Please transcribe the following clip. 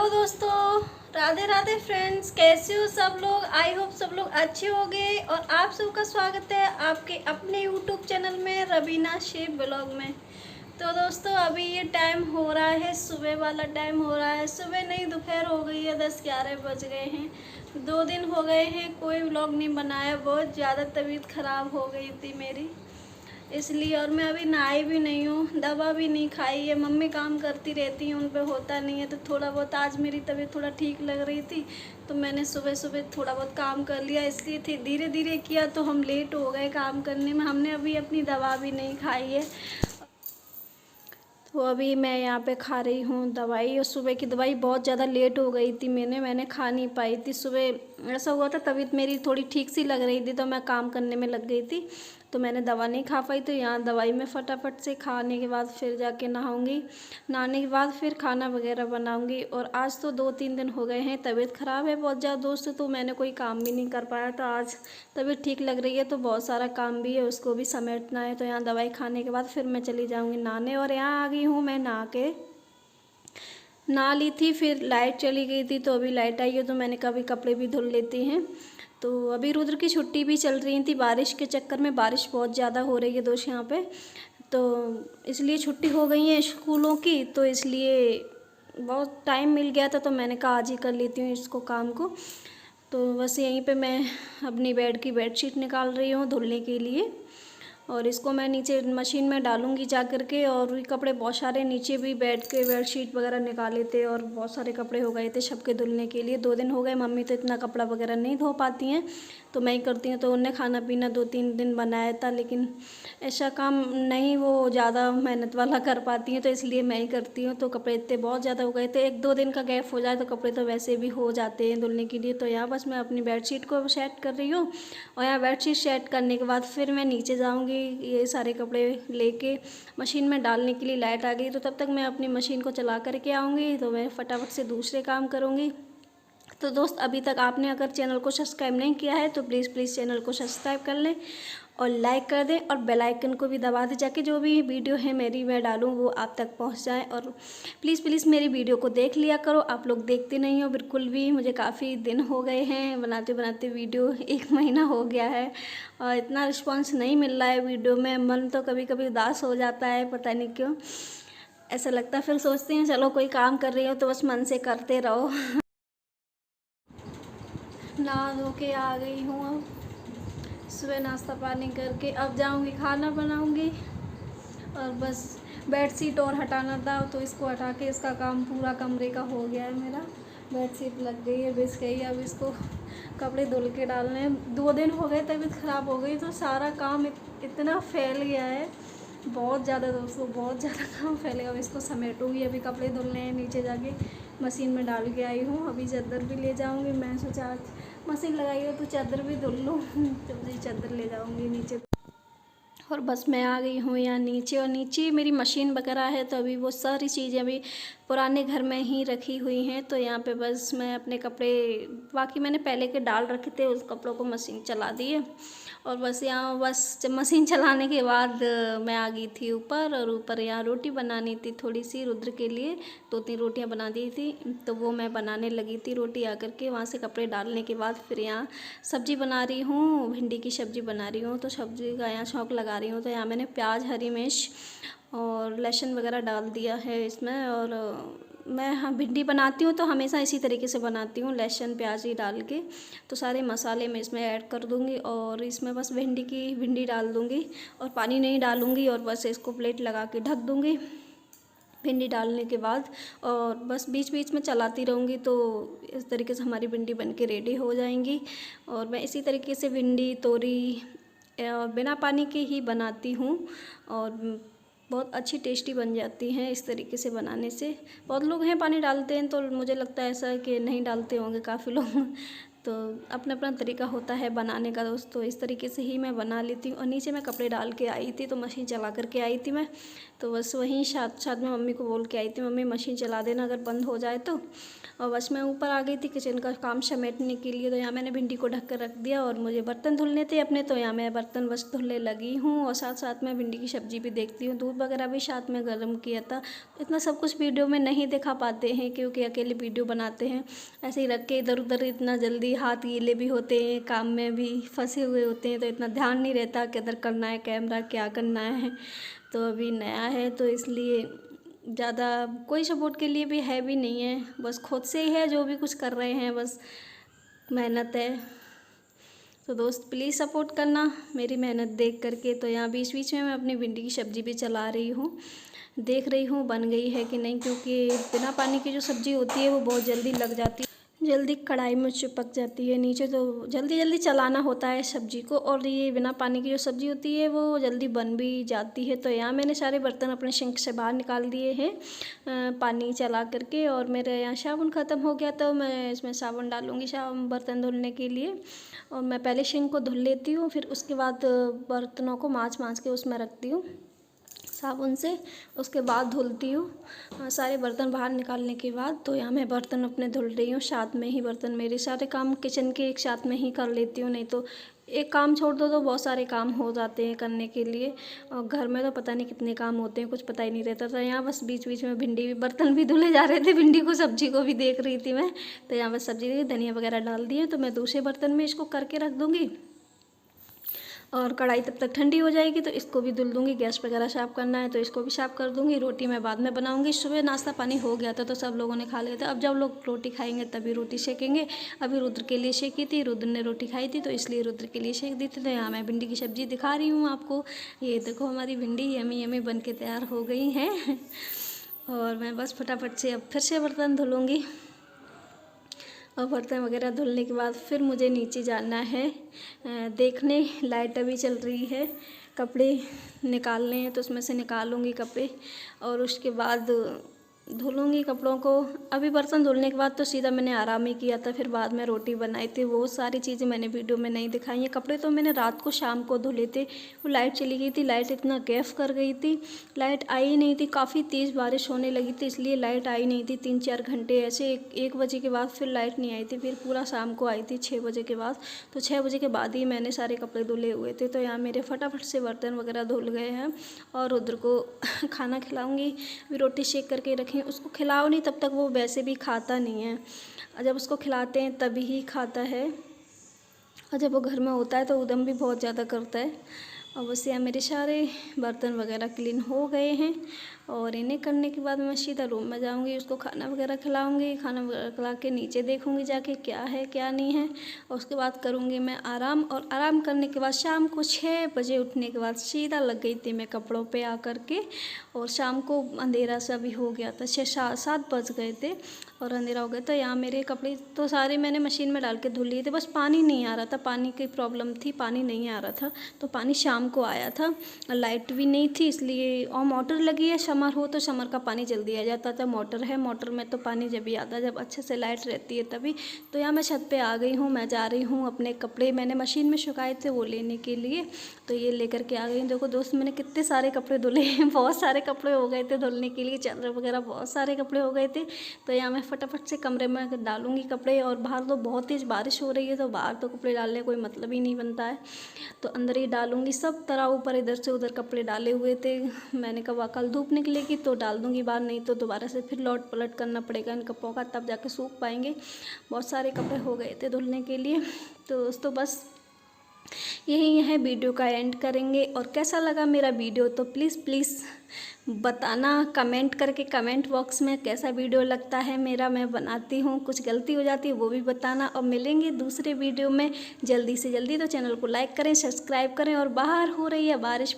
Hello दोस्तों, Radhe Radhe friends. कैसे हो सब लोग? आई होप सब लोग अच्छे होंगे। और आप सबका स्वागत है आपके अपने यूट्यूब चैनल में रवीना शेफ ब्लॉग में। तो दोस्तों अभी ये टाइम हो रहा है, सुबह वाला टाइम हो रहा है। सुबह नहीं, दोपहर हो गई है, 10-11 बज गए हैं। 2 दिन हो गए हैं कोई व्लॉग नहीं बनाया। बहुत ज़्यादा तबीयत ख़राब हो गई थी मेरी, इसलिए। और मैं अभी नहाई भी नहीं हूँ, दवा भी नहीं खाई है। मम्मी काम करती रहती हैं, उन पे होता नहीं है। तो थोड़ा बहुत आज मेरी तबीयत थोड़ा ठीक लग रही थी, तो मैंने सुबह सुबह थोड़ा बहुत काम कर लिया। इसलिए थी धीरे धीरे किया, तो हम लेट हो गए काम करने में। हमने अभी अपनी दवा भी नहीं खाई है। तो अभी मैं यहाँ पे खा रही हूँ दवाई। और सुबह की दवाई बहुत ज़्यादा लेट हो गई थी, मैंने खा नहीं पाई थी सुबह। ऐसा हुआ था, तबीयत मेरी थोड़ी ठीक सी लग रही थी, तो मैं काम करने में लग गई थी, तो मैंने दवा नहीं खा पाई। तो यहाँ दवाई में फटाफट से खाने के बाद फिर जाके नहाऊंगी। नहाने के बाद फिर खाना वगैरह बनाऊंगी। और आज तो 2-3 दिन हो गए हैं, तबीयत ख़राब है बहुत ज़्यादा दोस्तों, तो मैंने कोई काम भी नहीं कर पाया। तो आज तबीयत ठीक लग रही है, तो बहुत सारा काम भी है, उसको भी समेटना है। तो यहाँ दवाई खाने के बाद फिर मैं चली जाऊँगी नहाने। और यहाँ आ गई हूँ मैं नहा के। नहा ली थी, फिर लाइट चली गई थी, तो अभी लाइट आई है, तो मैंने कभी कपड़े भी धुल लेते हैं। तो अभी रुद्र की छुट्टी भी चल रही थी, बारिश के चक्कर में। बारिश बहुत ज़्यादा हो रही है दोस्त यहाँ पे, तो इसलिए छुट्टी हो गई है स्कूलों की। तो इसलिए बहुत टाइम मिल गया था, तो मैंने कहा आज ही कर लेती हूँ इसको, काम को। तो बस यहीं पे मैं अपनी बेड की बेडशीट निकाल रही हूँ धुलने के लिए। और इसको मैं नीचे मशीन में डालूंगी जा कर के। और भी कपड़े बहुत सारे नीचे भी बेड के बेडशीट वगैरह निकाले थे, और बहुत सारे कपड़े हो गए थे सबके धुलने के लिए। 2 दिन हो गए, मम्मी तो इतना कपड़ा वगैरह नहीं धो पाती हैं, तो मैं ही करती हूँ। तो उन्हें खाना पीना 2-3 दिन बनाया था, लेकिन ऐसा काम नहीं वो ज़्यादा मेहनत वाला कर पाती हैं, तो इसलिए मैं ही करती हूँ। तो कपड़े इतने बहुत ज़्यादा हो गए थे, 1-2 दिन का गैप हो जाए तो कपड़े तो वैसे भी हो जाते हैं धुलने के लिए। तो यहाँ बस मैं अपनी बेडशीट को सेट कर रही हूँ। और यहाँ बेडशीट सेट करने के बाद फिर मैं नीचे जाऊँगी ये सारे कपड़े लेके मशीन में डालने के लिए। लाइट आ गई, तो तब तक मैं अपनी मशीन को चला करके आऊँगी, तो मैं फटाफट से दूसरे काम करूँगी। तो दोस्त अभी तक आपने अगर चैनल को सब्सक्राइब नहीं किया है, तो प्लीज़ चैनल को सब्सक्राइब कर लें और लाइक कर दें, और बेल आइकन को भी दबा दें, जाके जो भी वीडियो है मेरी मैं डालूँ वो आप तक पहुंच जाए। और प्लीज़ मेरी वीडियो को देख लिया करो। आप लोग देखते नहीं हो बिल्कुल भी। मुझे काफ़ी दिन हो गए हैं बनाते बनाते वीडियो, 1 महीना हो गया है, और इतना रिस्पॉन्स नहीं मिल रहा है वीडियो में। मन तो कभी कभी उदास हो जाता है, पता नहीं क्यों ऐसा लगता है। फिर सोचती हूँ चलो कोई काम कर रही हो तो बस मन से करते रहो। नहा धो के आ गई हूँ अब, सुबह नाश्ता पानी करके अब जाऊँगी खाना बनाऊँगी। और बस बेडशीट और हटाना था, तो इसको हटा के इसका काम पूरा कमरे का हो गया है मेरा। बेडशीट लग गई है, बिछ गई है। अब इसको कपड़े धुल के डालने हैं। 2 दिन हो गए तबीयत ख़राब हो गई, तो सारा काम इतना फैल गया है, बहुत ज़्यादा दोस्तों, बहुत ज़्यादा काम फैलेगा। अब इसको समेटूँगी। अभी कपड़े धुलने हैं, नीचे जाके मशीन में डाल के आई हूँ। अभी चादर भी ले जाऊँगी। मैं सोचा आज मशीन लगाई हो तो चादर भी धुल लूँ, तो मुझे चादर ले जाऊँगी नीचे। और बस मैं आ गई हूँ यहाँ नीचे, और नीचे मेरी मशीन वगैरह है, तो अभी वो सारी चीज़ें अभी पुराने घर में ही रखी हुई हैं। तो यहाँ पे बस मैं अपने कपड़े, बाकी मैंने पहले के डाल रखे थे, उस कपड़ों को मशीन चला दी है। और बस यहाँ बस जब मशीन चलाने के बाद मैं आ गई थी ऊपर। और ऊपर यहाँ रोटी बनानी थी थोड़ी सी रुद्र के लिए, 2-3 रोटियाँ बना दी थी, तो वो मैं बनाने लगी थी रोटी आकर के। वहाँ से कपड़े डालने के बाद फिर यहाँ सब्ज़ी बना रही हूँ, भिंडी की सब्ज़ी बना रही हूँ। तो सब्ज़ी का यहाँ छौंक लगा रही हूँ। तो यहाँ मैंने प्याज, हरी मिर्च और लहसुन वगैरह डाल दिया है इसमें। और मैं हाँ भिंडी बनाती हूँ तो हमेशा इसी तरीके से बनाती हूँ, लहसुन प्याज ही डाल के। तो सारे मसाले मैं इसमें ऐड कर दूँगी, और इसमें बस भिंडी डाल दूँगी, और पानी नहीं डालूँगी। और बस इसको प्लेट लगा के ढक दूँगी भिंडी डालने के बाद। और बस बीच बीच में चलाती रहूँगी, तो इस तरीके से हमारी भिंडी बन के रेडी हो जाएंगी। और मैं इसी तरीके से भिंडी, तोरी बिना पानी के ही बनाती हूँ, और बहुत अच्छी टेस्टी बन जाती हैं इस तरीके से बनाने से। बहुत लोग हैं पानी डालते हैं, तो मुझे लगता है ऐसा कि नहीं डालते होंगे काफ़ी लोग। तो अपना अपना तरीका होता है बनाने का दोस्तों, इस तरीके से ही मैं बना लेती हूँ। और नीचे मैं कपड़े डाल के आई थी, तो मशीन चला करके आई थी मैं, तो बस वहीं साथ साथ में मम्मी को बोल के आई थी, मम्मी मशीन चला देना अगर बंद हो जाए तो। और बस मैं ऊपर आ गई थी किचन का काम समेटने के लिए। तो यहाँ मैंने भिंडी को ढक कर रख दिया और मुझे बर्तन धुलने थे अपने, तो यहाँ मैं बर्तन बस धुलने लगी हूँ। और साथ साथ में भिंडी की सब्ज़ी भी देखती हूँ, दूध वगैरह भी साथ में गर्म किया था। इतना सब कुछ वीडियो में नहीं दिखा पाते हैं क्योंकि अकेले वीडियो बनाते हैं, ऐसे ही रख के इधर उधर इतना जल्दी हाथ गीले भी होते हैं, काम में भी फंसे हुए होते हैं, तो इतना ध्यान नहीं रहता किधर करना है कैमरा, क्या करना है। तो अभी नया है तो इसलिए ज़्यादा कोई सपोर्ट के लिए भी है भी नहीं है, बस खुद से ही है जो भी कुछ कर रहे हैं, बस मेहनत है। तो दोस्त प्लीज़ सपोर्ट करना मेरी मेहनत देख करके। तो यहाँ बीच बीच में मैं अपनी भिंडी की सब्ज़ी भी चला रही हूँ, देख रही हूँ बन गई है कि नहीं, क्योंकि बिना पानी की जो सब्ज़ी होती है वो बहुत जल्दी लग जाती है, जल्दी कढ़ाई में चिपक जाती है नीचे, तो जल्दी जल्दी चलाना होता है सब्ज़ी को। और ये बिना पानी की जो सब्ज़ी होती है वो जल्दी बन भी जाती है। तो यहाँ मैंने सारे बर्तन अपने सिंक से बाहर निकाल दिए हैं पानी चला करके। और मेरे यहाँ साबुन ख़त्म हो गया तो मैं इसमें साबुन डालूँगी बर्तन धुलने के लिए। और मैं पहले सिंक को धुल लेती हूँ, फिर उसके बाद बर्तनों को माँज के उसमें रखती हूँ साबुन से, उसके बाद धुलती हूँ सारे बर्तन बाहर निकालने के बाद। तो यहाँ मैं बर्तन अपने धुल रही हूँ, साथ में ही बर्तन मेरे सारे काम किचन के एक साथ में ही कर लेती हूँ, नहीं तो एक काम छोड़ दो तो बहुत सारे काम हो जाते हैं करने के लिए। और घर में तो पता नहीं कितने काम होते हैं, कुछ पता ही नहीं रहता था। यहाँ बस बीच बीच में भिंडी भी बर्तन भी धुले जा रहे थे, भिंडी को सब्जी को भी देख रही थी मैं। तो यहाँ बस सब्जी धनिया वगैरह डाल दिए, तो मैं दूसरे बर्तन में इसको करके रख दूँगी और कढ़ाई तब तक ठंडी हो जाएगी तो इसको भी धुल दूँगी। गैस वगैरह साफ़ करना है तो इसको भी साफ़ कर दूँगी। रोटी मैं बाद में बनाऊँगी, सुबह नाश्ता पानी हो गया था तो सब लोगों ने खा लिया था। अब जब लोग रोटी खाएंगे तभी रोटी सेकेंगे। अभी रुद्र के लिए सेकी थी, रुद्र ने रोटी खाई थी तो इसलिए रुद्र के लिए सेक दी थी। तो यहाँ मैं भिंडी की सब्ज़ी दिखा रही हूँ आपको, ये देखो हमारी भिंडी यमी यमी बन के तैयार हो गई है। और मैं बस फटाफट से अब फिर से बर्तन धुलूँगी। और बर्तन वगैरह धुलने के बाद फिर मुझे नीचे जाना है देखने, लाइट अभी चल रही है, कपड़े निकालने हैं तो उसमें से निकालूंगी कपड़े और उसके बाद धुलूँगी कपड़ों को। अभी बर्तन धुलने के बाद तो सीधा मैंने आराम ही किया था, फिर बाद में रोटी बनाई थी। वो सारी चीज़ें मैंने वीडियो में नहीं दिखाई हैं। कपड़े तो मैंने रात को शाम को धुले थे, वो लाइट चली गई थी, लाइट इतना गैफ कर गई थी, लाइट आई ही नहीं थी। काफ़ी तेज़ बारिश होने लगी थी इसलिए लाइट आई नहीं थी 3-4 घंटे ऐसे। 1 बजे के बाद फिर लाइट नहीं आई थी, फिर पूरा शाम को आई थी 6 बजे के बाद। तो 6 बजे के बाद ही मैंने सारे कपड़े धुले हुए थे। तो यहाँ मेरे फटाफट से बर्तन वगैरह धुल गए हैं और रुद्र को खाना खिलाऊँगी। अभी रोटी सेक करके रखी, उसको खिलाओ नहीं तब तक वो वैसे भी खाता नहीं है, और जब उसको खिलाते हैं तभी ही खाता है। और जब वो घर में होता है तो उदम भी बहुत ज़्यादा करता है। और बस यहाँ मेरे सारे बर्तन वगैरह क्लीन हो गए हैं और इन्हें करने के बाद मैं सीधा रूम में जाऊंगी, उसको खाना वगैरह खिलाऊंगी। खाना वगैरह खिला के नीचे देखूंगी जाके क्या है क्या नहीं है, और उसके बाद करूंगी मैं आराम। और आराम करने के बाद शाम को 6 बजे उठने के बाद सीधा लग गई थी मैं कपड़ों पे आकर के। और शाम को अंधेरा सा भी हो गया था, 6-7 बज गए थे और अंधेरा हो गया। तो यहाँ मेरे कपड़े तो सारे मैंने मशीन में डाल के धुल लिए थे, बस पानी नहीं आ रहा था, पानी की प्रॉब्लम थी, पानी नहीं आ रहा था। तो पानी शाम को आया था, लाइट भी नहीं थी इसलिए। और मोटर लगी है, समर हो तो समर का पानी जल्दी आ जाता था। मोटर है, मोटर में तो पानी जब भी आता है जब अच्छे से लाइट रहती है तभी। तो यहाँ मैं छत पे आ गई हूँ, मैं जा रही हूँ अपने कपड़े मैंने मशीन में सुखाए थे वो लेने के लिए, तो ये लेकर के आ गई। देखो दोस्त मैंने कितने सारे कपड़े धुले हैं, बहुत सारे कपड़े हो गए थे धुलने के लिए, चादर वगैरह बहुत सारे कपड़े हो गए थे। तो यहाँ मैं फटाफट से कमरे में डालूंगी कपड़े। और बाहर तो बहुत तेज़ बारिश हो रही है तो बाहर तो कपड़े डालने कोई मतलब ही नहीं बनता है, तो अंदर ही डालूंगी। सब तरह ऊपर इधर से उधर कपड़े डाले हुए थे, मैंने कहा कल धूप निकलेगी तो डाल दूंगी बाहर, नहीं तो दोबारा से फिर लौट पलट करना पड़ेगा इन कपड़ों का, तब जाके सूख पाएंगे। बहुत सारे कपड़े हो गए थे धुलने के लिए। तो दोस्तों बस यही है, वीडियो का एंड करेंगे। और कैसा लगा मेरा वीडियो तो प्लीज़ बताना कमेंट करके, कमेंट बॉक्स में कैसा वीडियो लगता है मेरा, मैं बनाती हूँ, कुछ गलती हो जाती है वो भी बताना। और मिलेंगे दूसरे वीडियो में जल्दी से जल्दी, तो चैनल को लाइक करें, सब्सक्राइब करें। और बाहर हो रही है बारिश।